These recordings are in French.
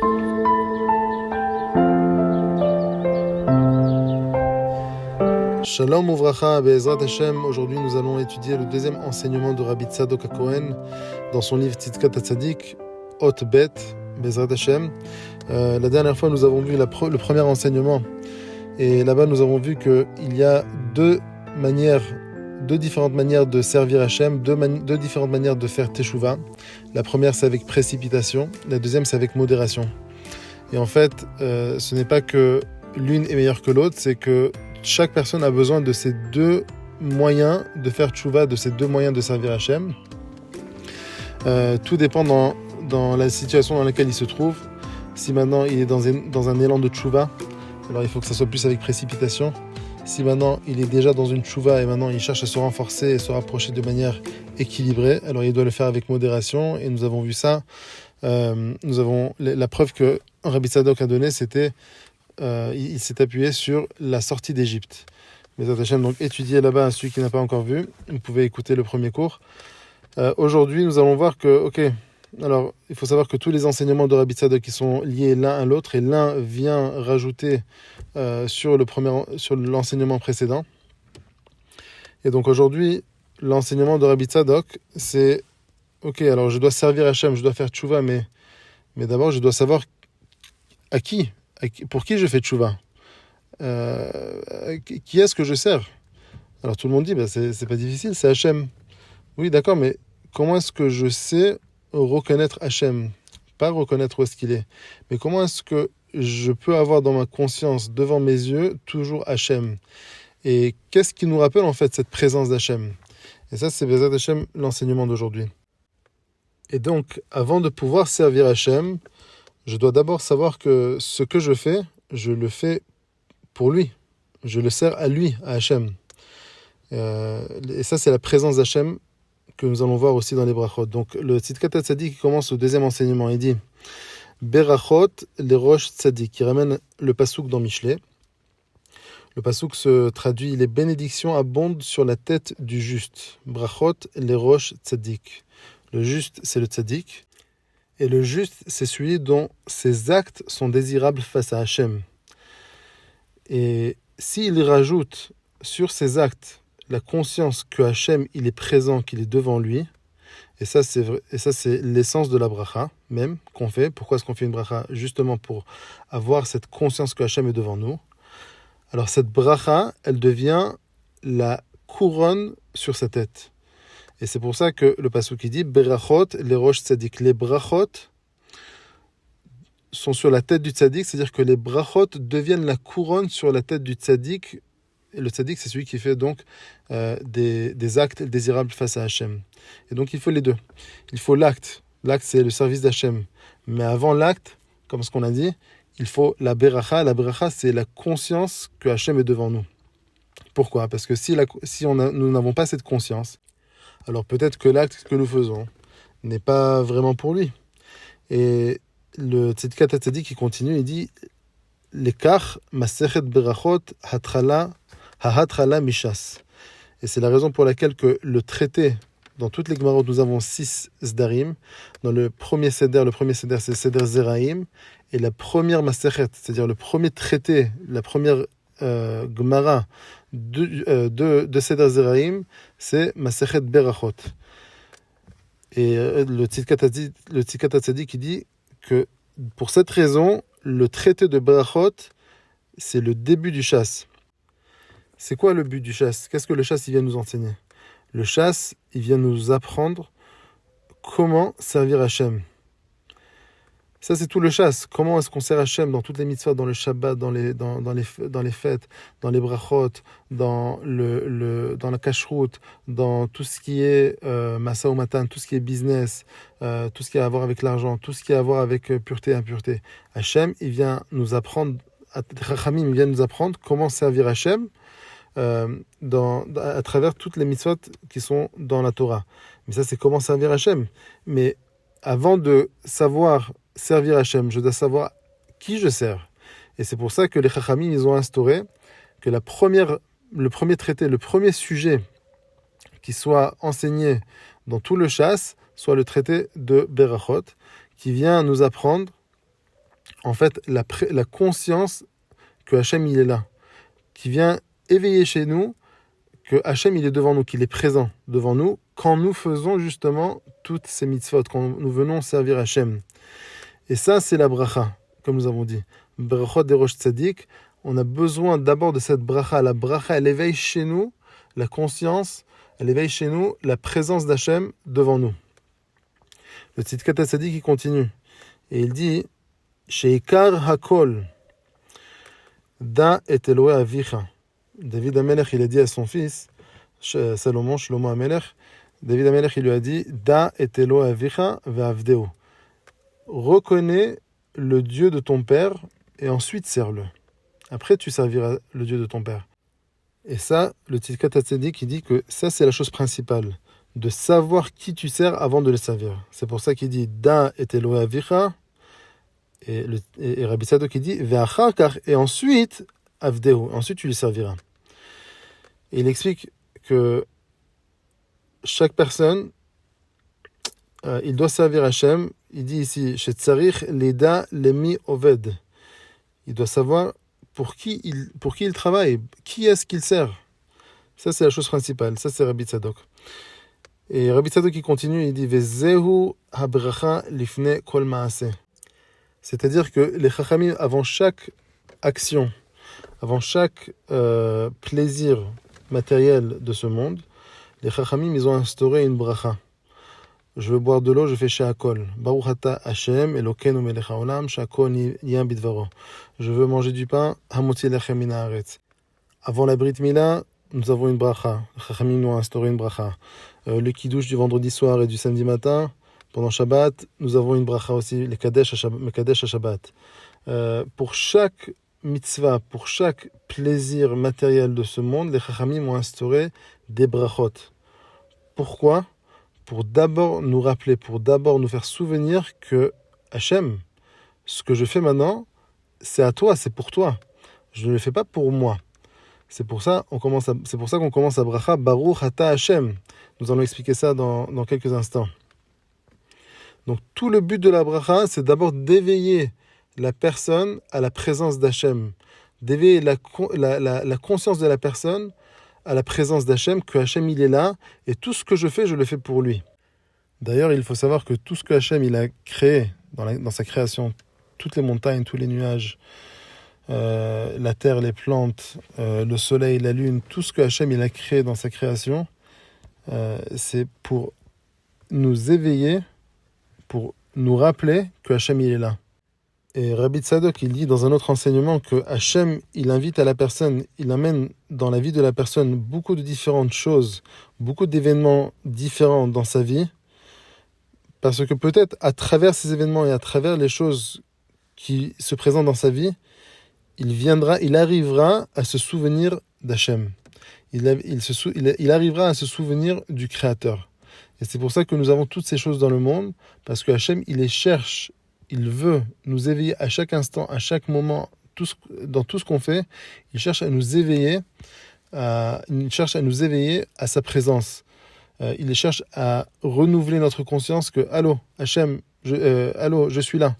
Shalom Uvracha, Be'ezrat Hashem. Aujourd'hui, nous allons étudier le deuxième enseignement de Rabbi Tzadok HaKohen dans son livre Tzidkat HaTzadik, Hot Bet, Be'ezrat Hashem. La dernière fois, nous avons vu le premier enseignement. Et là-bas, nous avons vu qu'il y a deux différentes manières de servir Hashem, deux différentes manières de faire Teshuvah. La première, c'est avec précipitation. La deuxième, c'est avec modération. Et en fait, ce n'est pas que l'une est meilleure que l'autre, c'est que chaque personne a besoin de ces deux moyens de faire tchouva, de ces deux moyens de servir Hachem. Tout dépend dans la situation dans laquelle il se trouve. Si maintenant il est dans un élan de tchouva, alors il faut que ça soit plus avec précipitation. Si maintenant il est déjà dans une tchouva et maintenant il cherche à se renforcer et se rapprocher de manière équilibrée, alors il doit le faire avec modération. Et nous avons vu ça. Nous avons la preuve que Rabbi Tzadok a donnée, c'était il s'est appuyé sur la sortie d'Égypte. Mais Hashem, donc étudiez là-bas, celui qui n'a pas encore vu, vous pouvez écouter le premier cours. Aujourd'hui, nous allons voir que, alors il faut savoir que tous les enseignements de Rabbi Tzadok qui sont liés l'un à l'autre, et l'un vient rajouter sur l'enseignement précédent. Et donc aujourd'hui, l'enseignement de Rabbi Tzadok, c'est, alors je dois servir Hachem, je dois faire tchouva, mais d'abord je dois savoir pour qui je fais tchouva, qui est-ce que je sers. Alors tout le monde dit, c'est pas difficile, c'est Hachem. Oui, d'accord, mais comment est-ce que je sais reconnaître Hachem? Pas reconnaître où est-ce qu'il est, mais comment est-ce que je peux avoir dans ma conscience, devant mes yeux, toujours Hachem? Et qu'est-ce qui nous rappelle en fait cette présence d'Hachem? Et ça, c'est Bezat Hachem, l'enseignement d'aujourd'hui. Et donc, avant de pouvoir servir Hachem, je dois d'abord savoir que ce que je fais, je le fais pour lui. Je le sers à lui, à Hachem. Et ça, c'est la présence d'Hachem que nous allons voir aussi dans les brachot. Donc, le Tzidkat HaTzadik qui commence au deuxième enseignement. Il dit Berachot les roches tzadik, qui ramène le pasouk dans Michelet. Le pasouk se traduit les bénédictions abondent sur la tête du juste. Brachot les roches tzadik. Le juste, c'est le tzadik. Et le juste, c'est celui dont ses actes sont désirables face à Hachem. Et s'il rajoute sur ses actes la conscience que Hachem, il est présent, qu'il est devant lui, et ça c'est l'essence de la bracha, même, qu'on fait. Pourquoi est-ce qu'on fait une bracha? Justement pour avoir cette conscience que Hachem est devant nous. Alors cette bracha, elle devient la couronne sur sa tête. Et c'est pour ça que le pasuk qui dit Berachot, les roches tzadik. Les brachot sont sur la tête du tzadik, c'est-à-dire que les brachot deviennent la couronne sur la tête du tzadik. Et le tzadik, c'est celui qui fait donc des actes désirables face à Hachem. Et donc il faut les deux. Il faut l'acte. L'acte, c'est le service d'Hachem. Mais avant l'acte, comme ce qu'on a dit, il faut la beracha. La beracha, c'est la conscience que Hachem est devant nous. Pourquoi? Parce que nous n'avons pas cette conscience, alors peut-être que l'acte que nous faisons n'est pas vraiment pour lui. Et le Tzidkat HaTzadik qui continue, il dit Lekach Masechet Berachot Hatrala Mishas. Et c'est la raison pour laquelle que le traité, dans toutes les Gemarot, nous avons 6 Zdarim. Dans le premier Seder c'est Seder Zeraim. Et la première Masechet, c'est-à-dire le premier traité, la première Gemara de Seder Zeraim, c'est Masechet Berachot. Et le Tzidkat HaTzadik qui dit que pour cette raison, le traité de Berachot, c'est le début du chasse. C'est quoi le but du chasse? Qu'est-ce que le chasse il vient nous enseigner? Le chasse, il vient nous apprendre comment servir Hachem. Ça, c'est tout le chasse. Comment est-ce qu'on sert Hachem dans toutes les mitzvot, dans le Shabbat, dans les fêtes, dans les brachot, dans la kashrut, dans tout ce qui est masa ou matan, tout ce qui est business, tout ce qui a à voir avec l'argent, tout ce qui a à voir avec pureté et impureté. Hachem, il vient nous apprendre, Chachamim, il vient nous apprendre comment servir Hachem à travers toutes les mitzvot qui sont dans la Torah. Mais ça, c'est comment servir Hachem. Mais avant de savoir servir Hachem, je dois savoir qui je sers. Et c'est pour ça que les Chachamim, ils ont instauré que le premier traité, le premier sujet qui soit enseigné dans tout le chasse, soit le traité de Berachot, qui vient nous apprendre en fait la conscience que Hachem il est là, qui vient éveiller chez nous que Hachem il est devant nous, qu'il est présent devant nous quand nous faisons justement toutes ces mitzvot, quand nous venons servir Hachem. Et ça c'est la bracha, comme nous avons dit. Brachot des Rosh Tzadik, on a besoin d'abord de cette bracha. La bracha elle éveille chez nous la conscience, elle éveille chez nous la présence d'Hachem devant nous. Le Tzidkat HaTzadik il continue et il dit Sheikar Hakol Da et Elohe Avicha. David Amelech, il a dit à son fils, Salomon, Shlomo Amelech, David Amelech, il lui a dit, Da et Elohe Avicha ve'avdeu. Reconnais le Dieu de ton père et ensuite sers-le. Après, tu serviras le Dieu de ton père. Et ça, le Tzidkat HaTzadik, il dit que ça, c'est la chose principale, de savoir qui tu sers avant de le servir. C'est pour ça qu'il dit, Da et Elohe Avicha, et Rabbi Tzadok, il dit, Ve'achar kach, et ensuite, avdeu, ensuite tu lui serviras. Et il explique que chaque personne, il doit servir Hachem. Il dit ici, Shetzarich leda lemi oved. Il doit savoir pour qui il travaille, qui est-ce qu'il sert. Ça, c'est la chose principale. Ça, c'est Rabbi Tzadok. Et Rabbi Tzadok, il continue, il dit, Vezehu habracha lifne kol maaseh. C'est-à-dire que les chachamim, avant chaque action, avant chaque plaisir matériel de ce monde, les chachamim, ils ont instauré une bracha. Je veux boire de l'eau, je fais she'akol. Baruch ata Hashem, Elokeinu melech haolam, she'akol niyam bidvaro. Je veux manger du pain, hamotzi lechem min haaretz. Avant la Brit Mila, nous avons une bracha. Les chachamim nous ont instauré une bracha. Le kiddush du vendredi soir et du samedi matin, pendant Shabbat, nous avons une bracha aussi, les kadesh à Shabbat. Pour chaque mitzvah, pour chaque plaisir matériel de ce monde, les chachamim ont instauré des brachot. Pourquoi ? Pour d'abord nous rappeler, pour d'abord nous faire souvenir que Hachem, ce que je fais maintenant, c'est à toi, c'est pour toi. Je ne le fais pas pour moi. C'est pour ça qu'on commence à bracha Baruch ata Hachem. Nous allons expliquer ça dans quelques instants. Donc tout le but de la bracha, c'est d'abord d'éveiller la personne à la présence d'Hachem, d'éveiller la conscience de la personne à la présence d'Hachem, que Hachem il est là, et tout ce que je fais, je le fais pour lui. D'ailleurs, il faut savoir que tout ce que Hachem il a créé dans sa création, toutes les montagnes, tous les nuages, la terre, les plantes, le soleil, la lune, tout ce que Hachem il a créé dans sa création, c'est pour nous éveiller, pour nous rappeler que Hachem il est là. Et Rabbi Tzadok, il dit dans un autre enseignement que Hachem, il invite à la personne, il amène dans la vie de la personne beaucoup de différentes choses, beaucoup d'événements différents dans sa vie, parce que peut-être à travers ces événements et à travers les choses qui se présentent dans sa vie, il arrivera à se souvenir d'Hachem. Il arrivera à se souvenir du Créateur. Et c'est pour ça que nous avons toutes ces choses dans le monde, parce que Hachem, il les cherche. Il veut nous éveiller à chaque instant, à chaque moment, dans tout ce qu'on fait. Il cherche à nous éveiller, à sa présence. Il cherche à renouveler notre conscience que allô, Hachem, je suis là.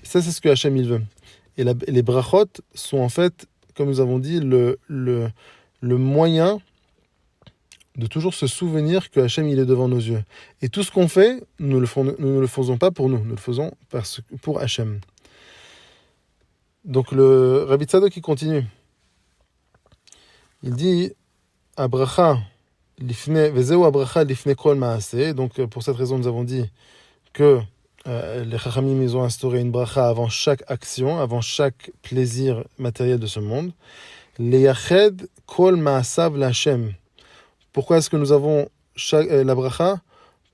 Ça, c'est ce que Hachem il veut. Et les brachot sont en fait, comme nous avons dit, le moyen de toujours se souvenir que Hachem il est devant nos yeux. Et tout ce qu'on fait, nous ne le faisons pas pour nous, nous le faisons pour Hachem. Donc le Rabbi Tzadok qui continue. Il dit Abracha lifne vezeu abracha lifne kol maaseh. Donc pour cette raison nous avons dit que les chachamim ils ont instauré une bracha avant chaque action, avant chaque plaisir matériel de ce monde. Leyached kol maasav l'Hachem. Pourquoi est-ce que nous avons la bracha?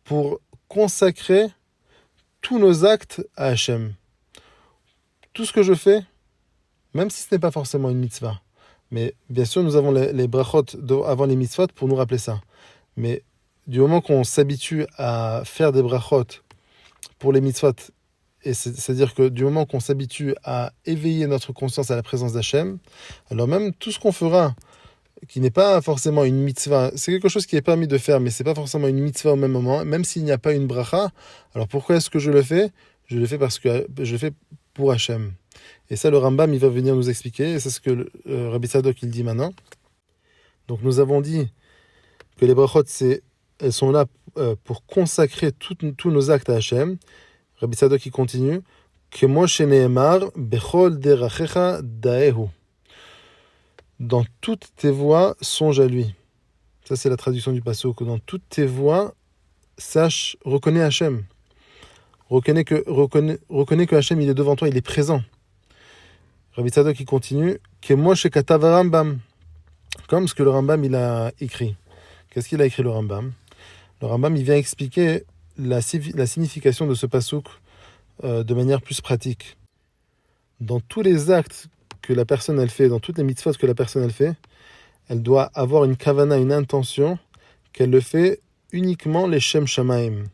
Pour consacrer tous nos actes à Hachem. Tout ce que je fais, même si ce n'est pas forcément une mitzvah, mais bien sûr nous avons les brachot avant les mitzvot pour nous rappeler ça. Mais du moment qu'on s'habitue à faire des brachot pour les mitzvot, et c'est-à-dire que du moment qu'on s'habitue à éveiller notre conscience à la présence d'Hachem, alors même tout ce qu'on fera, qui n'est pas forcément une mitzvah, c'est quelque chose qui est permis de faire, mais c'est pas forcément une mitzvah au même moment, même s'il n'y a pas une bracha. Alors pourquoi est-ce que je le fais? je le fais parce que je le fais pour Hachem. Et ça, le Rambam, il va venir nous expliquer, et c'est ce que Rabbi Tzadok, il dit maintenant. Donc nous avons dit que les brachot, elles sont là pour consacrer tous nos actes à Hachem. Rabbi Tzadok, il continue, que Moshe Nehemar, Bechol derachecha daehu. Dans toutes tes voies, songe à lui. Ça, c'est la traduction du pasuk. Dans toutes tes voies, sache, reconnais Hachem. Reconnais que Hachem, il est devant toi, il est présent. Rabbi Tzadok, il continue, que Moshe katav Rambam. Comme ce que le Rambam, il a écrit. Qu'est-ce qu'il a écrit, le Rambam? Le Rambam, il vient expliquer la signification de ce pasuk de manière plus pratique. Dans tous les actes que la personne, elle fait, dans toutes les mitzvot que la personne, elle fait, elle doit avoir une kavana, une intention, qu'elle le fait uniquement les Shem Shamaim.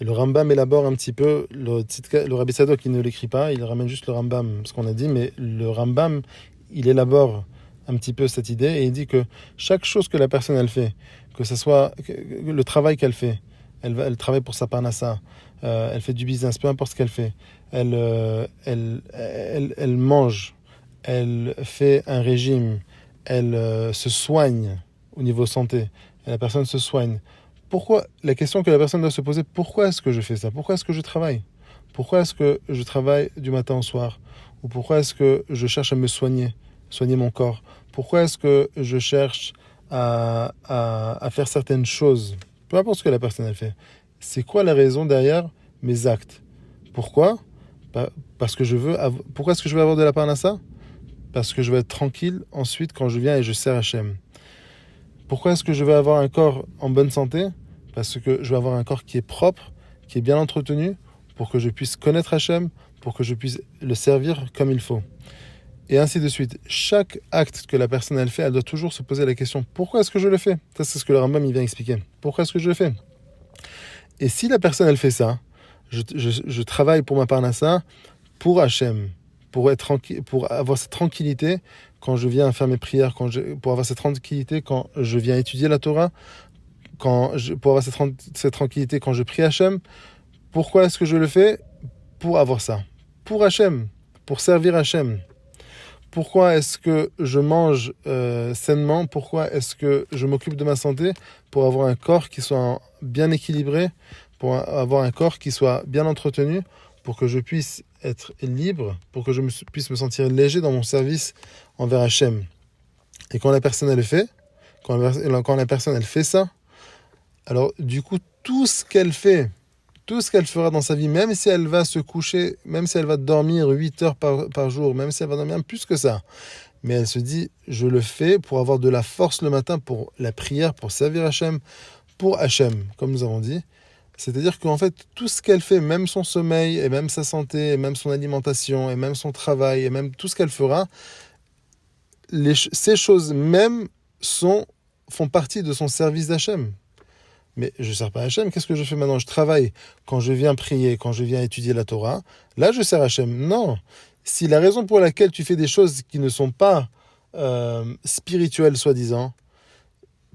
Et le Rambam élabore un petit peu, le Rabbi Tzadok, il ne l'écrit pas, il ramène juste le Rambam, ce qu'on a dit, mais le Rambam, il élabore un petit peu cette idée, et il dit que chaque chose que la personne, elle fait, que ce soit le travail qu'elle fait, elle travaille pour sa parnassa, elle fait du business, peu importe ce qu'elle fait, elle mange, elle fait un régime, elle se soigne au niveau santé, et la personne se soigne. Pourquoi, la question que la personne doit se poser, pourquoi est-ce que je fais ça? Pourquoi est-ce que je travaille? Pourquoi est-ce que je travaille du matin au soir? Ou pourquoi est-ce que je cherche à me soigner mon corps? Pourquoi est-ce que je cherche à faire certaines choses? Peu importe ce que la personne elle fait. C'est quoi la raison derrière mes actes? Pourquoi? Parce que pourquoi est-ce que je veux avoir de la parnassa? Parce que je veux être tranquille ensuite quand je viens et je sers Hachem. Pourquoi est-ce que je veux avoir un corps en bonne santé? Parce que je veux avoir un corps qui est propre, qui est bien entretenu, pour que je puisse connaître Hachem, pour que je puisse le servir comme il faut. Et ainsi de suite. Chaque acte que la personne elle fait, elle doit toujours se poser la question, pourquoi est-ce que je le fais? Ça, c'est ce que le Rambam il vient expliquer. Pourquoi est-ce que je le fais? Et si la personne elle fait ça, je travaille pour ma parnassa, pour Hachem, pour être tranquille, pour avoir cette tranquillité quand je viens faire mes prières, pour avoir cette tranquillité quand je viens étudier la Torah, pour avoir cette tranquillité quand je prie Hachem. Pourquoi est-ce que je le fais? Pour avoir ça. Pour Hachem, pour servir Hachem. Pourquoi est-ce que je mange sainement? Pourquoi est-ce que je m'occupe de ma santé? Pour avoir un corps qui soit bien équilibré, pour avoir un corps qui soit bien entretenu, pour que je puisse être libre, pour que je puisse me sentir léger dans mon service envers Hachem. Et quand la personne elle le fait, quand la personne elle fait ça, alors du coup tout ce qu'elle fera dans sa vie, même si elle va se coucher, même si elle va dormir 8 heures par jour, même si elle va dormir plus que ça, mais elle se dit, je le fais pour avoir de la force le matin, pour la prière, pour servir Hachem, pour Hachem, comme nous avons dit. C'est-à-dire qu'en fait, tout ce qu'elle fait, même son sommeil, et même sa santé, et même son alimentation, et même son travail, et même tout ce qu'elle fera, ces choses même font partie de son service d'Hachem. Mais je ne sers pas Hachem, qu'est-ce que je fais maintenant? Je travaille quand je viens prier, quand je viens étudier la Torah. Là, je sers Hachem. Non. Si la raison pour laquelle tu fais des choses qui ne sont pas spirituelles, soi-disant,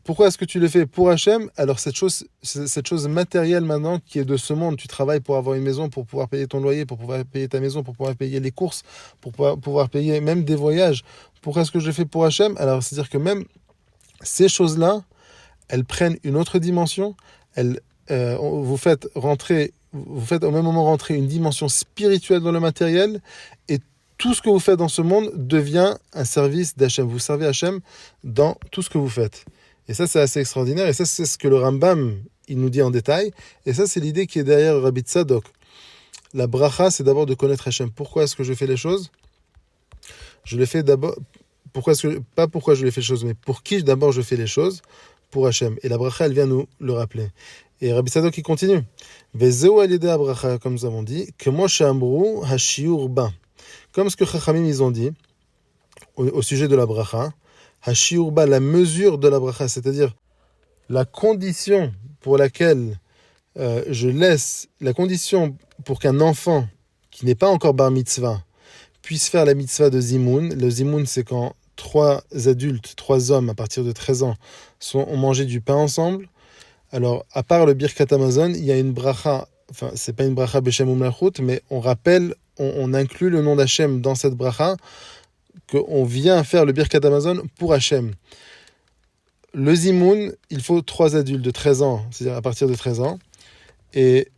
pourquoi est-ce que tu le fais pour Hachem? Alors cette chose matérielle maintenant qui est de ce monde, tu travailles pour avoir une maison, pour pouvoir payer ton loyer, pour pouvoir payer ta maison, pour pouvoir payer les courses, pour pouvoir payer même des voyages. Pourquoi est-ce que je le fais pour Hachem? Alors c'est-à-dire que même ces choses-là, elles prennent une autre dimension. Vous faites au même moment rentrer une dimension spirituelle dans le matériel, et tout ce que vous faites dans ce monde devient un service d'Hachem. Vous servez Hachem dans tout ce que vous faites. Et ça, c'est assez extraordinaire. Et ça, c'est ce que le Rambam, il nous dit en détail. Et ça, c'est l'idée qui est derrière Rabbi Tzadok. La bracha, c'est d'abord de connaître Hachem. Pourquoi est-ce que je fais les choses? Je les fais d'abord... Pas pourquoi je les fais les choses, mais pour qui d'abord je fais les choses? Pour Hachem. Et la bracha, elle vient nous le rappeler. Et Rabbi Tzadok, il continue. Vezeu alidei bracha, comme nous avons dit, que Moshe amrou hashiur ba. Comme ce que Chachamim, ils ont dit au sujet de la bracha, hashiur ba, la mesure de la bracha, c'est-à-dire la condition pour laquelle la condition pour qu'un enfant qui n'est pas encore bar mitzvah puisse faire la mitzvah de zimoun. Le zimoun, c'est quand 3 hommes à partir de 13 ans ont mangé du pain ensemble. Alors, à part le Birkat Hamazon, il y a une bracha enfin, c'est pas une bracha Beshem Umlachut, mais on rappelle, on inclut le nom d'Hachem dans cette bracha, qu'on vient faire le Birkat Hamazon pour Hachem. Le Zimoun, il faut 3 adultes de 13 ans, c'est-à-dire à partir de 13 ans. Et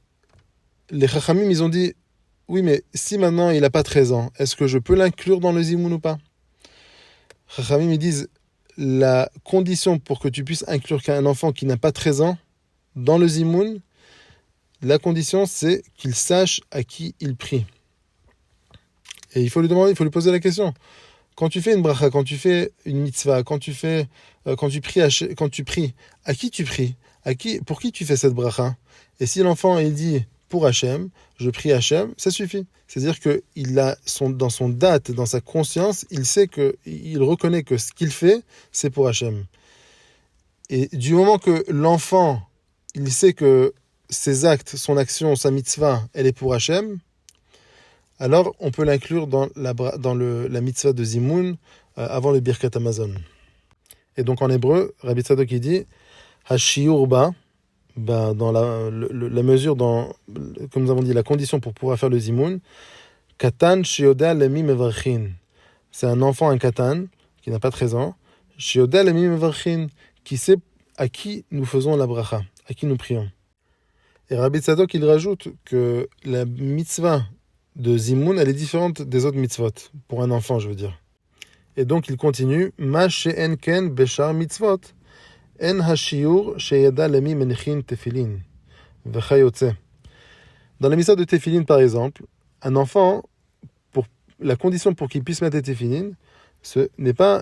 les Chachamim, ils ont dit, oui, mais si maintenant il n'a pas 13 ans, est-ce que je peux l'inclure dans le Zimoun ou pas? Chachamim, ils disent, la condition pour que tu puisses inclure qu'un enfant qui n'a pas 13 ans dans le Zimoun, la condition, c'est qu'il sache à qui il prie. Et il faut lui demander, il faut lui poser la question. Quand tu fais une bracha, quand tu fais une mitzvah, quand tu pries, à qui tu pries? Pour qui tu fais cette bracha? Et si l'enfant il dit pour Hachem, je prie Hachem, ça suffit. C'est-à-dire que dans son date, dans sa conscience, il reconnaît que ce qu'il fait, c'est pour Hachem. Et du moment que l'enfant, il sait que ses actes, son action, sa mitzvah, elle est pour Hachem, alors on peut l'inclure dans la mitzvah de Zimoun avant le Birkat Hamazon. Et donc en hébreu, Rabbi Tzadok il dit Hashiur ba, dans la mesure, comme nous avons dit, la condition pour pouvoir faire le Zimoun, Katan Shioda Lemi Mevarchin. C'est un enfant, un Katan, qui n'a pas 13 ans, Shioda Lemi Mevarchin, qui sait à qui nous faisons la bracha, à qui nous prions. Et Rabbi Tzadok il rajoute que la mitzvah de Zimoun, elle est différente des autres mitzvot, pour un enfant, je veux dire. Et donc, il continue, Ma she'en ken beshar mitzvot, en hashiur sheyada lemi menichin tefilin, v'chayotze. Dans la mitzvah de tefilin, par exemple, un enfant, la condition pour qu'il puisse mettre les tefilin, ce n'est pas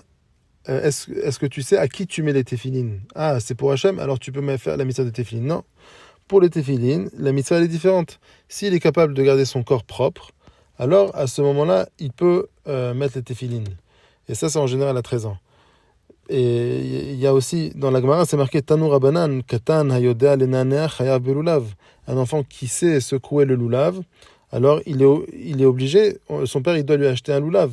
est-ce que tu sais à qui tu mets les tefilin? Ah, c'est pour Hachem, alors tu peux faire la mitzvah de tefilin. Non. Pour les tefilin, la mitzvah elle est différente. S'il est capable de garder son corps propre, alors à ce moment-là, il peut mettre les tefilin. Et ça, c'est en général à 13 ans. Et il y a aussi, dans la Gemara, c'est marqué Tanu Rabanan, Katan Hayodea Lenanea Chayav Belulav. Un enfant qui sait secouer le lulav, alors il est obligé, son père il doit lui acheter un lulav.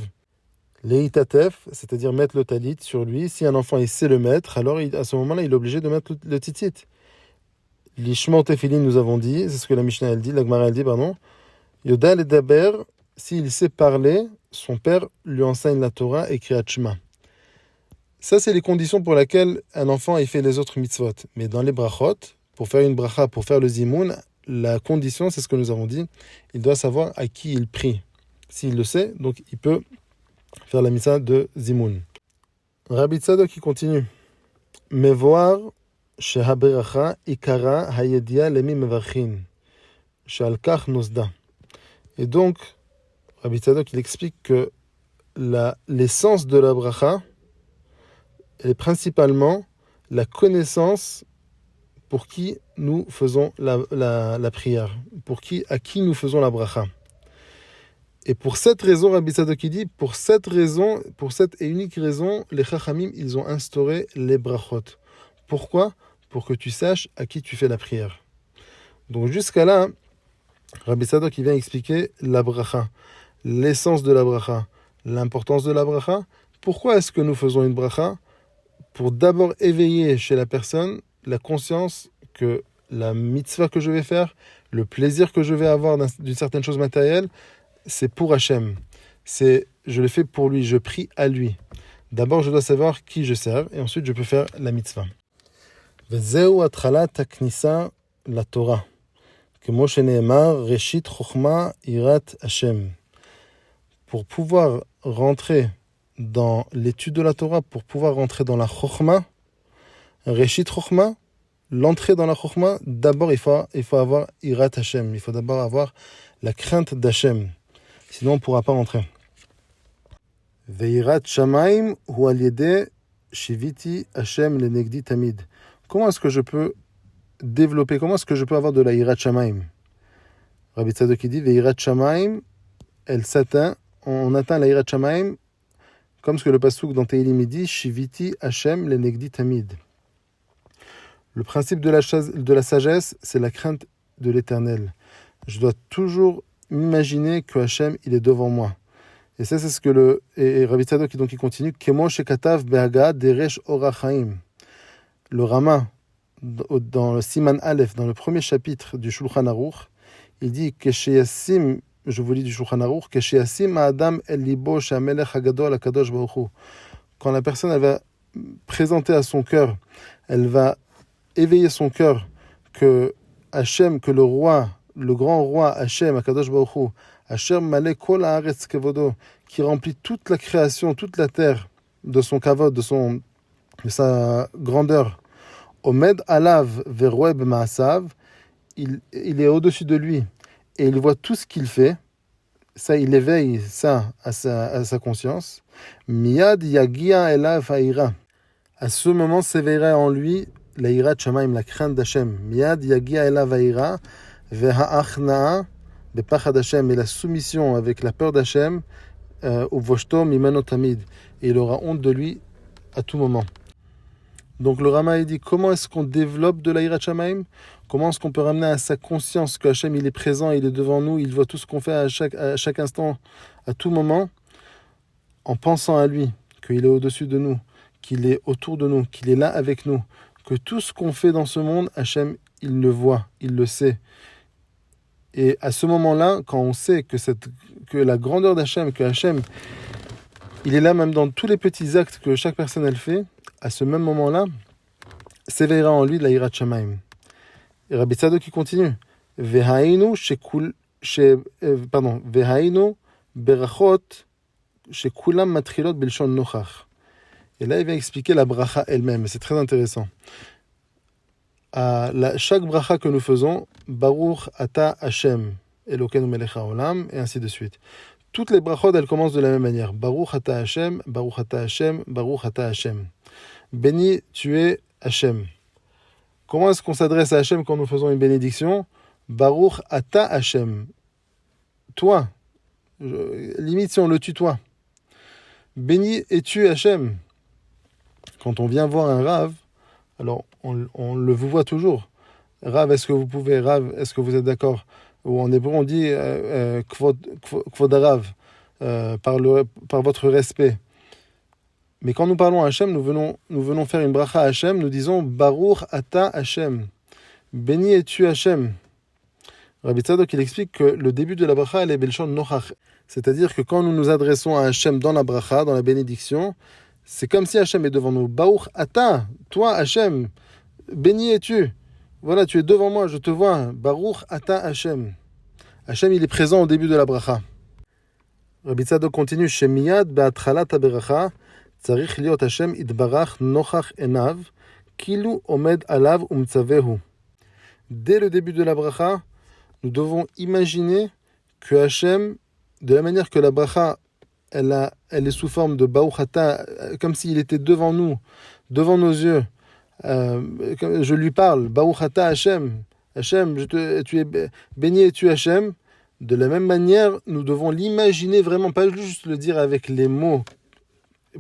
Leitatef, c'est-à-dire mettre le talit sur lui. Si un enfant il sait le mettre, alors à ce moment-là, il est obligé de mettre le tzitzit. L'ishma tefilin, nous avons dit, c'est ce que la Mishnah elle dit, la Gemara elle dit, pardon. Yoda le daber, s'il sait parler, son père lui enseigne la Torah et Kriyat Shema. Ça, c'est les conditions pour lesquelles un enfant il fait les autres mitzvot. Mais dans les brachot, pour faire une bracha, pour faire le zimoun, la condition, c'est ce que nous avons dit, il doit savoir à qui il prie. S'il le sait, donc il peut faire la mitzvah de zimoun. Rabbi Tzadok qui continue. Mais voir שהברכה עיקרה הידיעה למי מברכין, שעל כך נוסדה. Et donc, Rabbi Tzadok, il explique que l'essence de la bracha est principalement la connaissance pour qui nous faisons la prière, à qui nous faisons la bracha. Et pour cette raison, Rabbi Tzadok dit, pour cette et unique raison, les Chachamim, ils ont instauré les brachot. Pourquoi? Pour que tu saches à qui tu fais la prière. Donc jusqu'à là, Rabbi Tzadok il vient expliquer la bracha, l'essence de la bracha, l'importance de la bracha. Pourquoi est-ce que nous faisons une bracha? Pour d'abord éveiller chez la personne la conscience que la mitzvah que je vais faire, le plaisir que je vais avoir d'une certaine chose matérielle, c'est pour Hachem. Je le fais pour lui, je prie à lui. D'abord, je dois savoir qui je sers et ensuite je peux faire la mitzvah. וזהו התחלת הכניסה לתורה. כמו שנאמר, ראשית חוכמה יראת השם. Pour pouvoir rentrer dans l'étude de la Torah, pour pouvoir rentrer dans la chokhma, Réchit chokhma, l'entrée dans la chokhma, d'abord il faut avoir irat Hashem, il faut d'abord avoir la crainte d'Hashem. Sinon on ne pourra pas rentrer. Veirat shamaim hu al yedeh shiviti Hashem lenegdi tamid. Comment est-ce que je peux développer, comment est-ce que je peux avoir de la Yirat Shamaim? Rabbi Tzadok dit, Yirat Shamaim, elle s'atteint, on atteint la Yirat Shamaim, comme ce que le pasuk dans Tehillim dit, Shiviti Hashem lenegdi tamid. Le principe de la sagesse, c'est la crainte de l'éternel. Je dois toujours m'imaginer que Hashem, il est devant moi. Et ça, c'est ce que et Rabbi Tzadok donc il continue, Kemo shekatav behaga deresh orachaim. Le Rama, dans le Siman Aleph, dans le premier chapitre du Shulchan Aruch, il dit que je vous lis du Shulchan Aruch, Adam el libo she'amelech hagadol hakadosh baruch hu. Quand la personne elle va présenter à son cœur, elle va éveiller son cœur que Hachem, que le roi, le grand roi Hachem, Akadosh Baruch Hu, Hachem malé kol haaretz kevodo, qui remplit toute la création, toute la terre de son kavod, de sa grandeur. Omed alav veroe b'maasav, il est au-dessus de lui et il voit tout ce qu'il fait. Ça, il éveille ça à sa conscience. Miyad yagia elav haïra. À ce moment s'éveillera en lui la ira shamaim, la crainte d'Hachem. Miyad yagia elav haïra ve'ha'achna'a bepachad Hashem, et la soumission avec la peur d'Hachem, uvoshto mimeno tamid, et il aura honte de lui à tout moment. Donc le Rama il dit comment est-ce qu'on développe de l'Aïrat Shamaim? Comment est-ce qu'on peut ramener à sa conscience que Hachem il est présent, il est devant nous, il voit tout ce qu'on fait à chaque instant, à tout moment, en pensant à lui, qu'il est au-dessus de nous, qu'il est autour de nous, qu'il est là avec nous, que tout ce qu'on fait dans ce monde, Hachem il le voit, il le sait. Et à ce moment-là, quand on sait que la grandeur d'Hachem, que Hachem il est là même dans tous les petits actes que chaque personne elle fait, à ce même moment-là, s'éveillera en lui de la Yirat Shamaim. Et Rabbi Tzadok qui continue. Vehainu berachot shekulam matrilot bilshon nochach. Et là, il vient expliquer la bracha elle-même. C'est très intéressant. Chaque bracha que nous faisons, Baruch Ata Hashem, Elokeinu melech haolam, et ainsi de suite. Toutes les brachot, elles commencent de la même manière. Baruch Ata Hashem, Baruch Ata Hashem, Baruch Ata Hashem. Béni, tu es Hachem. Comment est-ce qu'on s'adresse à Hachem quand nous faisons une bénédiction? Baruch Ata Hachem. Toi. Limite si on le tutoie. Béni es-tu Hachem. Quand on vient voir un Rav, alors on le vous voit toujours. Rav, est-ce que vous pouvez? Rav, est-ce que vous êtes d'accord? Ou en hébreu on dit Kvod Rav, par votre respect. Mais quand nous parlons à Hachem, nous venons faire une bracha à Hachem, nous disons Baruch Ata Hachem. Béni es-tu Hachem. Rabbi Tzadok il explique que le début de la bracha elle est belshon nochach. C'est-à-dire que quand nous nous adressons à Hachem dans la bracha, dans la bénédiction, c'est comme si Hachem est devant nous. Baruch Ata, toi Hachem, béni es-tu. Voilà, tu es devant moi, je te vois. Baruch Ata Hachem. Hachem il est présent au début de la bracha. Rabbi Tzadok continue Shemiyad be'atralat haberacha. צריך להיות השם יתברך נוכח עיניו, כאילו עומד עליו ומצווהו. Dès le début de la bracha, nous devons imaginer que Hachem, de la manière que la bracha, elle est sous forme de Baruch Ata, comme s'il était devant nous, devant nos yeux. Je lui parle, Baruch Ata Hachem, Hachem, tu es béni et tu Hachem. De la même manière, nous devons l'imaginer vraiment, pas juste le dire avec les mots,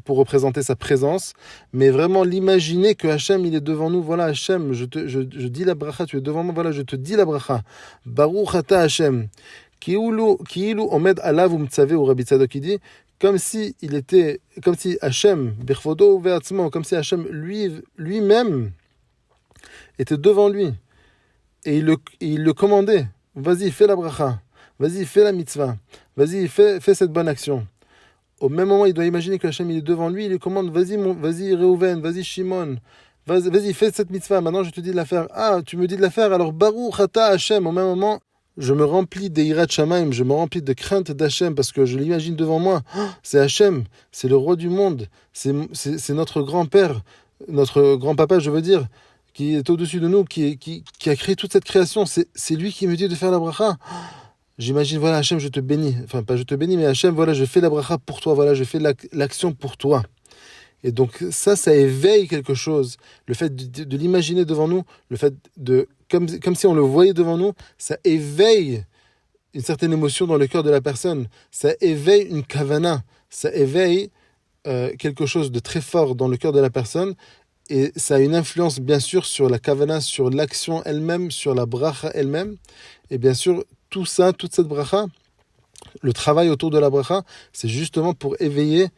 pour représenter sa présence, mais vraiment l'imaginer que Hachem il est devant nous. Voilà Hachem, je dis la bracha, tu es devant moi, voilà je te dis la bracha. Baruch Ata Hachem. Ki'ilu omed alav umtzavé, ou Rabbi Tzadok qui dit, comme si Hachem, birfodo ve'atzmo, comme si Hachem lui-même était devant lui. Et il le commandait. Vas-y, fais la bracha. Vas-y, fais la mitzvah. Vas-y, fais cette bonne action. Au même moment, il doit imaginer que Hachem il est devant lui, il lui commande, vas-y Reuven, vas-y Shimon, vas-y fais cette mitzvah, maintenant je te dis de la faire. Ah, tu me dis de la faire, alors Baruch Ata Hachem. Au même moment, je me remplis d'Eirat Shamaim, je me remplis de crainte d'Hachem, parce que je l'imagine devant moi. Oh, c'est Hachem, c'est le roi du monde, c'est notre grand-père, notre grand-papa, je veux dire, qui est au-dessus de nous, qui a créé toute cette création. C'est lui qui me dit de faire la bracha. J'imagine, voilà, Hachem, je te bénis. Enfin, pas je te bénis, mais Hachem, voilà, je fais la bracha pour toi. Voilà, je fais l'action pour toi. Et donc, ça éveille quelque chose. Le fait de l'imaginer devant nous, le fait comme si on le voyait devant nous, ça éveille une certaine émotion dans le cœur de la personne. Ça éveille une kavana. Ça éveille quelque chose de très fort dans le cœur de la personne. Et ça a une influence, bien sûr, sur la kavana, sur l'action elle-même, sur la bracha elle-même. Et bien sûr, tout ça, toute cette bracha, le travail autour de la bracha, c'est justement pour éveiller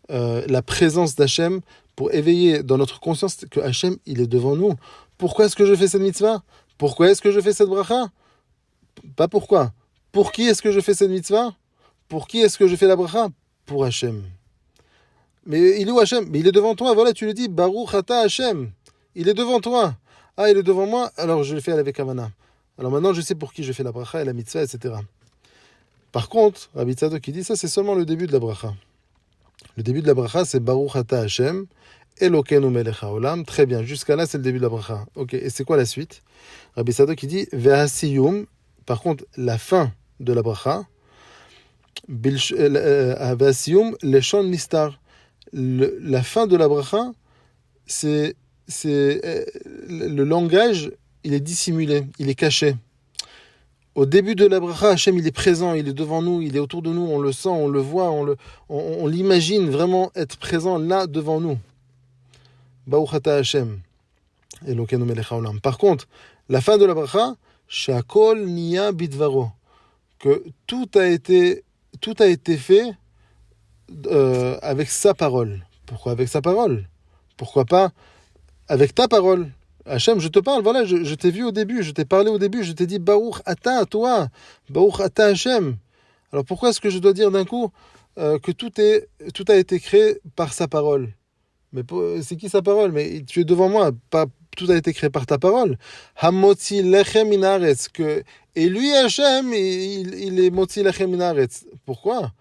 la présence d'Hachem, pour éveiller dans notre conscience que Hachem, il est devant nous. Pourquoi est-ce que je fais cette mitzvah? Pourquoi est-ce que je fais cette bracha? Pas pourquoi. Pour qui est-ce que je fais cette mitzvah? Pour qui est-ce que je fais la bracha? Pour Hachem. Mais il est où Hachem? Mais il est devant toi, voilà, tu le dis, Baruch Ata Hachem. Il est devant toi. Ah, il est devant moi, alors je le fais avec Havana. Alors maintenant, je sais pour qui je fais la bracha et la mitzvah, etc. Par contre, Rabbi Tzadok qui dit ça, c'est seulement le début de la bracha. Le début de la bracha, c'est Baruch Ata Hashem, Elokeinu melech haolam. Très bien, jusqu'à là, c'est le début de la bracha. Ok, et c'est quoi la suite? Rabbi Tzadok qui dit Ve'asiyum. Par contre, la fin de la bracha, Ve'asiyum leshon nistar. La fin de la bracha, c'est le langage, il est dissimulé, il est caché. Au début de la bracha, Hachem, il est présent, il est devant nous, il est autour de nous, on le sent, on le voit, on l'imagine vraiment être présent là devant nous. Baruch ata Hachem, Elokeinu melech haolam. Par contre, la fin de la bracha, Shakol niya bidvaro, que tout a été fait avec sa parole. Pourquoi avec sa parole? Pourquoi pas avec ta parole? Hachem, je te parle, voilà, je t'ai vu au début, je t'ai parlé au début, je t'ai dit Baruch Ata, toi, Baruch Ata Hachem. Alors pourquoi est-ce que je dois dire d'un coup que tout a été créé par sa parole? Mais c'est qui sa parole? Mais tu es devant moi, pas tout a été créé par ta parole. Hamotzi lechem min haaretz, et lui Hachem, il est motzi lechem min haaretz. Pourquoi?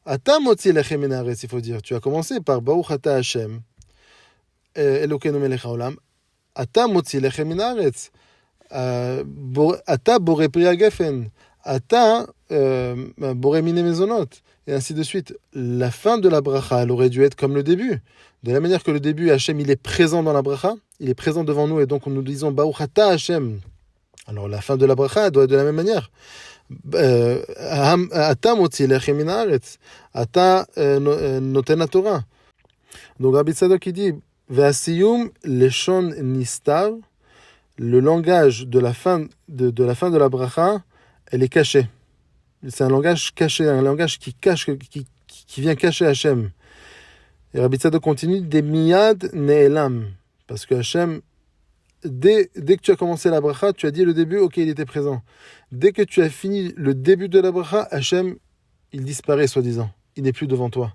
Ata motzi lechem min haaretz, il faut dire. Tu as commencé par Baruch Ata Hachem, Elokeinu melech haolam. Ata motzi lechem min haaretz. Ata boré pri hagefen. Ata boré mine mezonot. Et ainsi de suite. La fin de la bracha, elle aurait dû être comme le début. De la manière que le début, Hachem, il est présent dans la bracha, il est présent devant nous, et donc nous disons Baruch Ata Hachem. Alors la fin de la bracha, elle doit être de la même manière. Ata motzi lechem min haaretz. Ata noten Torah. Donc Rabbi Tzadok qui dit Ve'asiyum leshon nistar, le langage de la fin de la fin de la bracha, elle est cachée. C'est un langage caché, un langage qui cache, qui vient cacher Hachem. Et Rabbi Tzadok continue des miyad ne'elam, parce que Hachem, dès que tu as commencé la bracha, tu as dit le début, ok, il était présent. Dès que tu as fini le début de la bracha, Hachem, il disparaît soi-disant. Il n'est plus devant toi.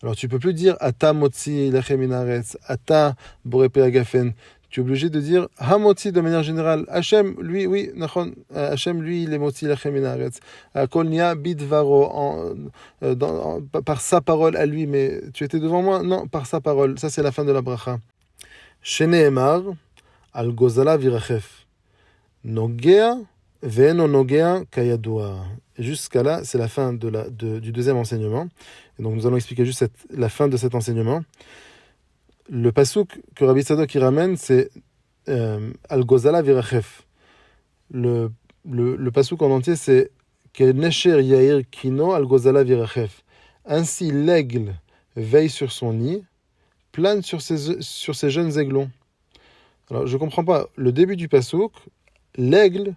Alors tu peux plus dire Ata motzi lechem min haaretz, Ata boré pri hagefen. Tu es obligé de dire Hamotzi de manière générale. Hachem, lui, oui, nachon. Hachem, lui, il est motzi lechem min haaretz. Kol niya bidvaro, par sa parole à lui. Mais tu étais devant moi? Non, par sa parole. Ça, c'est la fin de la bracha. Sheneemar al gozala virachef. Nogea ve'eno nogea kayadua. Jusqu'à là, c'est la fin du deuxième enseignement. Et donc nous allons expliquer juste la fin de cet enseignement. Le pasouk que Rabbi Tzadok y ramène, c'est Al-Gozala Virachef. Le pasouk en entier, c'est Que Nesher Yair Kino Al-Gozala Virachef. Ainsi l'aigle veille sur son nid, plane sur ses jeunes aiglons. Alors je ne comprends pas. Le début du pasouk, l'aigle,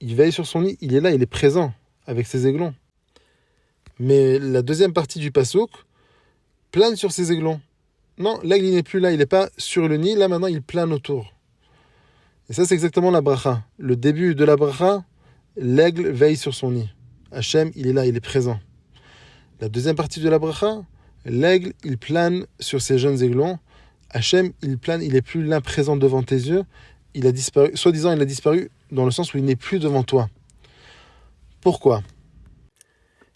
il veille sur son nid, il est là, il est présent avec ses aiglons. Mais la deuxième partie du pasouk plane sur ses aiglons. Non, l'aigle il n'est plus là, il n'est pas sur le nid, là maintenant il plane autour. Et ça c'est exactement la bracha. Le début de la bracha, l'aigle veille sur son nid. Hachem, il est là, il est présent. La deuxième partie de la bracha, l'aigle il plane sur ses jeunes aiglons. Hachem, il plane, il n'est plus là présent devant tes yeux. Il a disparu, soi-disant il a disparu dans le sens où il n'est plus devant toi. Pourquoi?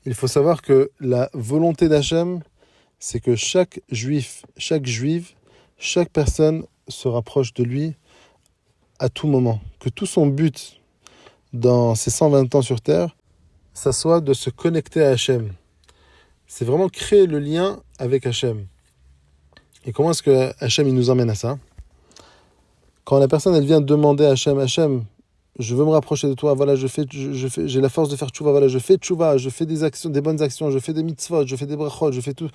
Il faut savoir que la volonté d'Hachem, c'est que chaque juif, chaque juive, chaque personne se rapproche de lui à tout moment. Que tout son but dans ces 120 ans sur terre, ça soit de se connecter à Hachem. C'est vraiment créer le lien avec Hachem. Et comment est-ce que Hachem il nous emmène à ça? Quand la personne elle vient demander à Hachem, Hachem, je veux me rapprocher de toi, voilà, j'ai la force de faire tchouva, voilà, je fais tchouva, je fais des actions, des bonnes actions, je fais des mitzvot, je fais des brachot, je fais tout.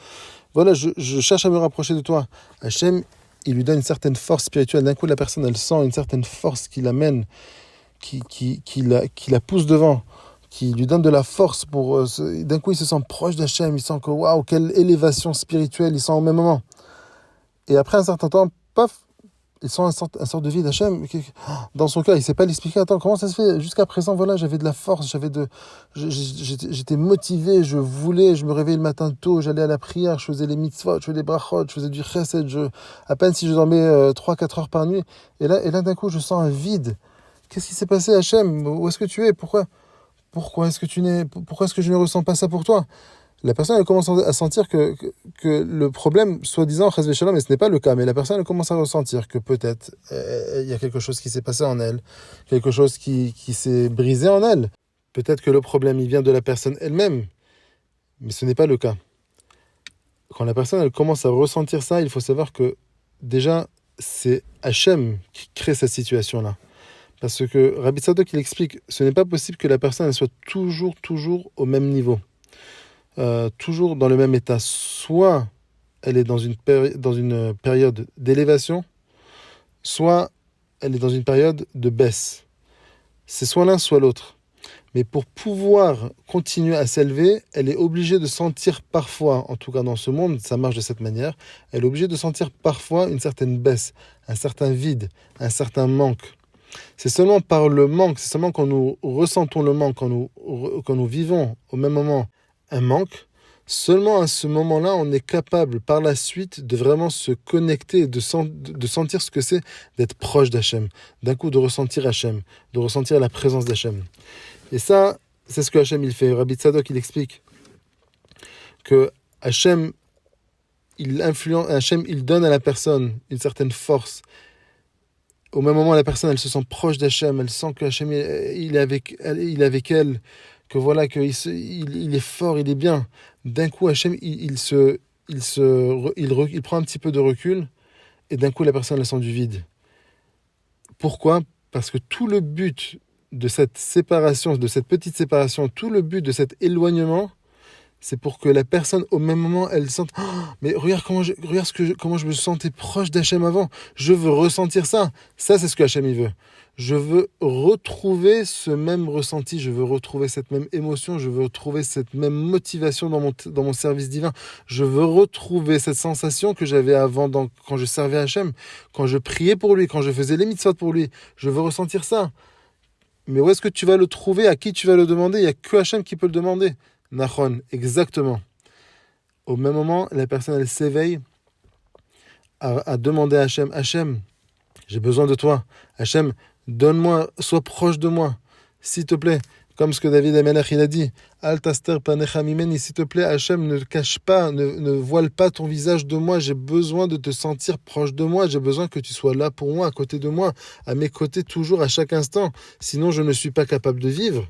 Voilà, je cherche à me rapprocher de toi. Hachem, il lui donne une certaine force spirituelle. D'un coup, la personne, elle sent une certaine force qui l'amène, qui la pousse devant, qui lui donne de la force pour... d'un coup, il se sent proche d'Hachem, il sent que, waouh, quelle élévation spirituelle, il sent au même moment. Et après un certain temps, paf, il sent un sort de vide. Hachem, dans son cœur, il ne sait pas l'expliquer. Attends, comment ça se fait? Jusqu'à présent, voilà, j'avais de la force, j'étais motivé, je me réveillais le matin tôt, j'allais à la prière, je faisais les mitzvot, je faisais les brachot, je faisais du chesed, à peine si je dormais 3-4 heures par nuit. Et là, d'un coup, je sens un vide. Qu'est-ce qui s'est passé, Hachem? Où est-ce que tu es? Pourquoi est-ce que je ne ressens pas ça pour toi? La personne elle commence à sentir que le problème, soi-disant, chas v'shalom, mais ce n'est pas le cas, mais la personne elle commence à ressentir que peut-être il y a quelque chose qui s'est passé en elle, quelque chose qui s'est brisé en elle. Peut-être que le problème il vient de la personne elle-même, mais ce n'est pas le cas. Quand la personne elle commence à ressentir ça, il faut savoir que déjà c'est Hachem qui crée cette situation-là. Parce que Rabbi Tzadok il explique, ce n'est pas possible que la personne elle soit toujours au même niveau. Toujours dans le même état. Soit elle est dans une période d'élévation, soit elle est dans une période de baisse. C'est soit l'un, soit l'autre. Mais pour pouvoir continuer à s'élever, elle est obligée de sentir parfois, en tout cas dans ce monde, ça marche de cette manière, elle est obligée de sentir parfois une certaine baisse, un certain vide, un certain manque. C'est seulement par le manque, c'est seulement quand nous ressentons le manque, quand nous vivons au même moment un manque, seulement à ce moment-là, on est capable par la suite de vraiment se connecter, de sentir ce que c'est d'être proche d'Hachem, d'un coup de ressentir Hachem, de ressentir la présence d'Hachem. Et ça, c'est ce que Hachem il fait. Rabbi Tzadok il explique que Hachem il donne à la personne une certaine force. Au même moment, la personne elle se sent proche d'Hachem, elle sent que Hachem il est avec elle, que voilà, il est fort, il est bien. D'un coup, Hachem, il prend un petit peu de recul, et d'un coup, la personne, elle sent du vide. Pourquoi? Parce que tout le but de cette séparation, de cette petite séparation, tout le but de cet éloignement, c'est pour que la personne, au même moment, elle sente « Oh, mais regarde comment je me sentais proche d'Hachem avant. Je veux ressentir ça. » Ça, c'est ce que Hachem, il veut. Je veux retrouver ce même ressenti. Je veux retrouver cette même émotion. Je veux retrouver cette même motivation dans mon service divin. Je veux retrouver cette sensation que j'avais avant quand je servais Hachem, quand je priais pour lui, quand je faisais les mitzvot pour lui. Je veux ressentir ça. Mais où est-ce que tu vas le trouver? À qui tu vas le demander? Il n'y a que Hachem qui peut le demander. Nachon, exactement. Au même moment, la personne, elle s'éveille à demander à Hachem, Hachem, j'ai besoin de toi. Hachem, donne-moi, sois proche de moi, s'il te plaît. Comme ce que David Amelech, il a dit, Al taster panecha mimeni, s'il te plaît, Hachem, ne cache pas, ne voile pas ton visage de moi. J'ai besoin de te sentir proche de moi. J'ai besoin que tu sois là pour moi, à côté de moi, à mes côtés, toujours, à chaque instant. Sinon, je ne suis pas capable de vivre.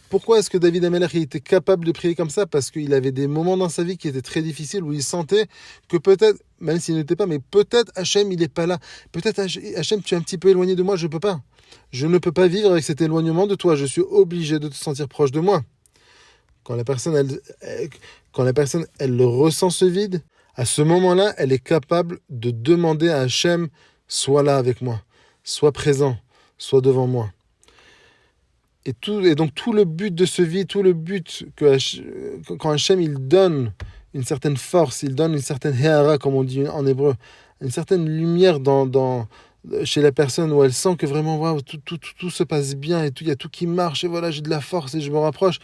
Pourquoi est-ce que David Amelech était capable de prier comme ça? Parce qu'il avait des moments dans sa vie qui étaient très difficiles, où il sentait que peut-être, même s'il n'était pas, mais peut-être Hachem, il n'est pas là. Peut-être Hachem, tu es un petit peu éloigné de moi, je peux pas. Je ne peux pas vivre avec cet éloignement de toi. Je suis obligé de te sentir proche de moi. Quand la personne, elle le ressent ce vide, à ce moment-là, elle est capable de demander à Hachem, sois là avec moi, sois présent, sois devant moi. Et donc tout le but de ce vide, tout le but quand Hachem il donne une certaine force, il donne une certaine héara, comme on dit en hébreu, une certaine lumière chez la personne où elle sent que vraiment wow, tout se passe bien et il y a tout qui marche et voilà, j'ai de la force et je me rapproche.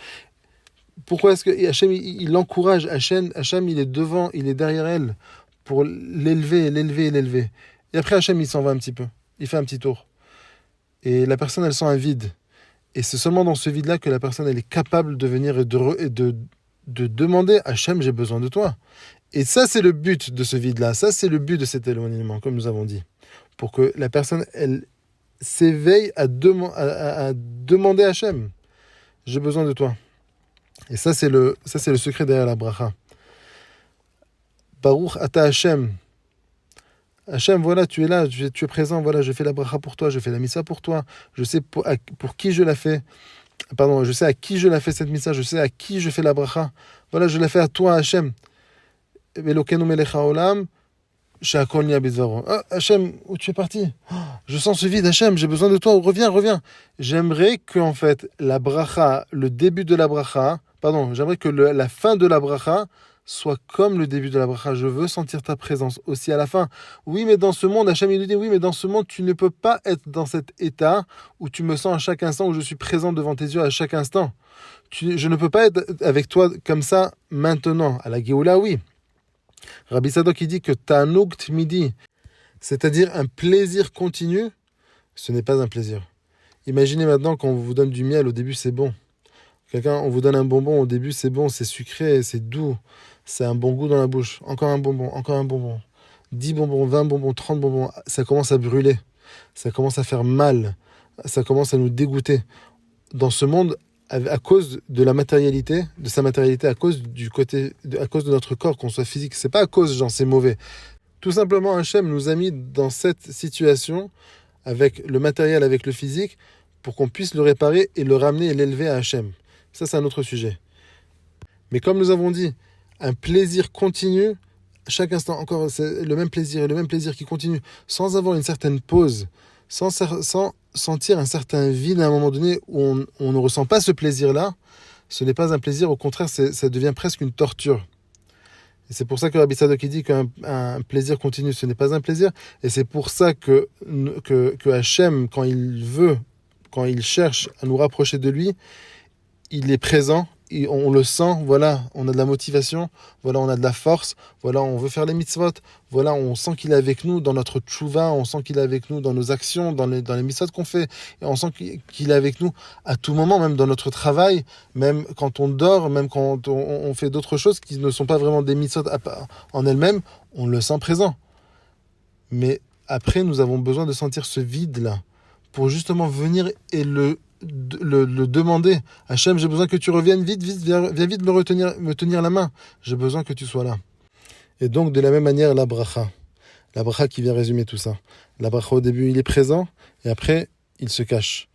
Pourquoi est-ce que Hachem il encourage Hachem, il est devant, il est derrière elle pour l'élever. Et après Hachem il s'en va un petit peu, il fait un petit tour. Et la personne elle sent un vide. Et c'est seulement dans ce vide-là que la personne elle est capable de venir et de demander à Hachem, j'ai besoin de toi. Et ça, c'est le but de ce vide-là. Ça, c'est le but de cet éloignement, comme nous avons dit. Pour que la personne, elle s'éveille à demander à Hachem, j'ai besoin de toi. Et ça, c'est le secret derrière la bracha. Baruch ata Hachem. Hachem, voilà, tu es là, tu es présent, voilà, je fais la bracha pour toi, je fais la missa pour toi, je sais pour qui je la fais, je sais à qui je la fais cette missa, je sais à qui je fais la bracha, voilà, je la fais à toi, Hachem. Elokeinu melech haolam, she'akol niya bidvaro. Ah, Hachem, où tu es parti? Je sens ce vide, Hachem, j'ai besoin de toi, reviens. J'aimerais que, en fait, la bracha, le début de la bracha, j'aimerais que la fin de la bracha soit comme le début de la bracha. Je veux sentir ta présence aussi à la fin. Oui, mais dans ce monde, Hachem il nous dit, oui, mais dans ce monde, tu ne peux pas être dans cet état où tu me sens à chaque instant, où je suis présent devant tes yeux à chaque instant. Je ne peux pas être avec toi comme ça maintenant. À la Géoula, oui. Rabbi Sadok, il dit que Ta'anoug Tmidi, c'est-à-dire un plaisir continu, ce n'est pas un plaisir. Imaginez maintenant qu'on vous donne du miel, au début c'est bon. On vous donne un bonbon, au début c'est bon, c'est sucré, c'est doux, c'est un bon goût dans la bouche. Encore un bonbon. 10 bonbons, 20 bonbons, 30 bonbons, ça commence à brûler, ça commence à faire mal, ça commence à nous dégoûter. Dans ce monde, à cause de la matérialité, de sa matérialité, à cause de notre corps, qu'on soit physique, c'est pas à cause, c'est mauvais. Tout simplement, Hachem nous a mis dans cette situation, avec le matériel, avec le physique, pour qu'on puisse le réparer et le ramener et l'élever à Hachem. Ça, c'est un autre sujet. Mais comme nous avons dit, un plaisir continu, chaque instant, encore, c'est le même plaisir qui continue, sans avoir une certaine pause, sans sentir un certain vide à un moment donné où on ne ressent pas ce plaisir-là, ce n'est pas un plaisir, au contraire, ça devient presque une torture. Et c'est pour ça que Rabbi Sadok dit qu'un plaisir continu, ce n'est pas un plaisir. Et c'est pour ça que Hachem, quand il cherche à nous rapprocher de lui, il est présent, et on le sent, voilà, on a de la motivation, voilà, on a de la force, voilà, on veut faire les mitzvot, voilà, on sent qu'il est avec nous dans notre tchouva, on sent qu'il est avec nous dans nos actions, dans les mitzvot qu'on fait, et on sent qu'il est avec nous à tout moment, même dans notre travail, même quand on dort, même quand on fait d'autres choses qui ne sont pas vraiment des mitzvot en elles-mêmes, on le sent présent. Mais après, nous avons besoin de sentir ce vide-là, pour justement venir et le demander. Hachem, j'ai besoin que tu reviennes vite, viens vite me tenir la main. J'ai besoin que tu sois là. Et donc, de la même manière, la bracha qui vient résumer tout ça. La bracha, au début, il est présent, et après, il se cache.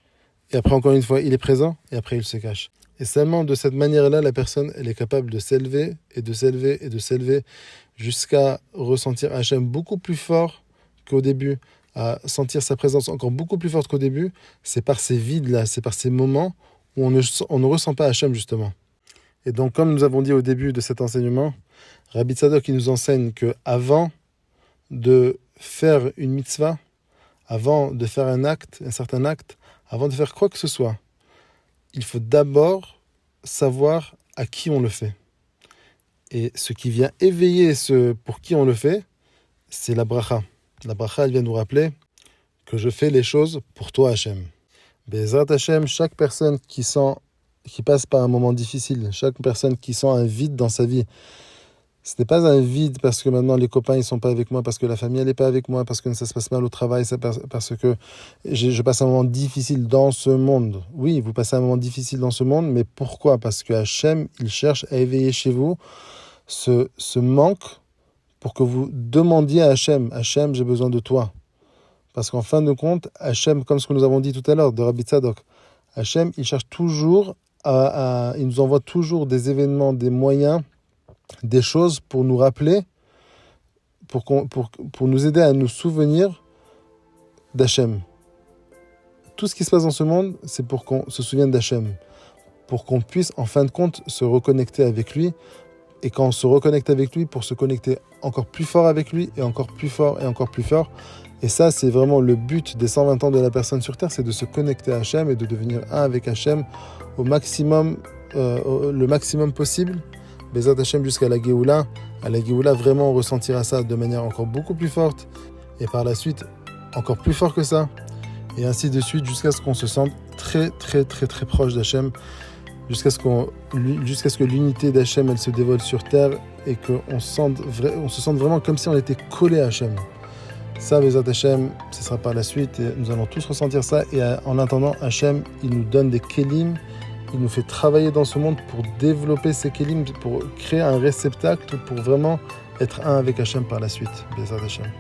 Et après, encore une fois, il est présent, et après, il se cache. Et seulement de cette manière-là, la personne, elle est capable de s'élever, et de s'élever, et de s'élever, jusqu'à ressentir Hachem beaucoup plus fort qu'au début, à sentir sa présence encore beaucoup plus forte qu'au début. C'est par ces vides-là, c'est par ces moments où on ne ressent pas Hachem, justement. Et donc, comme nous avons dit au début de cet enseignement, Rabbi Tzadok, il nous enseigne qu'avant de faire une mitzvah, avant de faire un certain acte, avant de faire quoi que ce soit, il faut d'abord savoir à qui on le fait. Et ce qui vient éveiller pour qui on le fait, c'est la bracha. La bracha, elle vient nous rappeler que je fais les choses pour toi, Hachem. Be'ezrat Hachem, chaque personne qui passe par un moment difficile, chaque personne qui sent un vide dans sa vie, ce n'est pas un vide parce que maintenant les copains ils sont pas avec moi, parce que la famille elle n'est pas avec moi, parce que ça se passe mal au travail, parce que je passe un moment difficile dans ce monde. Oui, vous passez un moment difficile dans ce monde, mais pourquoi ? Parce que Hachem, il cherche à éveiller chez vous ce manque, pour que vous demandiez à Hachem, Hachem, j'ai besoin de toi. Parce qu'en fin de compte, Hachem, comme ce que nous avons dit tout à l'heure de Rabbi Tzadok, Hachem, il cherche toujours il nous envoie toujours des événements, des moyens, des choses pour nous rappeler, pour nous aider à nous souvenir d'Hachem. Tout ce qui se passe dans ce monde, c'est pour qu'on se souvienne d'Hachem, pour qu'on puisse en fin de compte se reconnecter avec lui. Et quand on se reconnecte avec lui, pour se connecter encore plus fort avec lui, et encore plus fort, et encore plus fort. Et ça, c'est vraiment le but des 120 ans de la personne sur Terre, c'est de se connecter à Hachem et de devenir un avec Hachem au maximum, le maximum possible. Bezat Hachem jusqu'à la Géoula. À la Géoula, vraiment, on ressentira ça de manière encore beaucoup plus forte. Et par la suite, encore plus fort que ça. Et ainsi de suite, jusqu'à ce qu'on se sente très, très, très, très proche d'Hachem. Jusqu'à ce que l'unité d'Hachem elle se dévoile sur terre et qu'on se sente vraiment comme si on était collé à Hachem. Ça, Bezat Hachem, ce sera par la suite et nous allons tous ressentir ça. Et en attendant, Hachem, il nous donne des kélim, il nous fait travailler dans ce monde pour développer ces kélim, pour créer un réceptacle, pour vraiment être un avec Hachem par la suite. Bezat Hachem.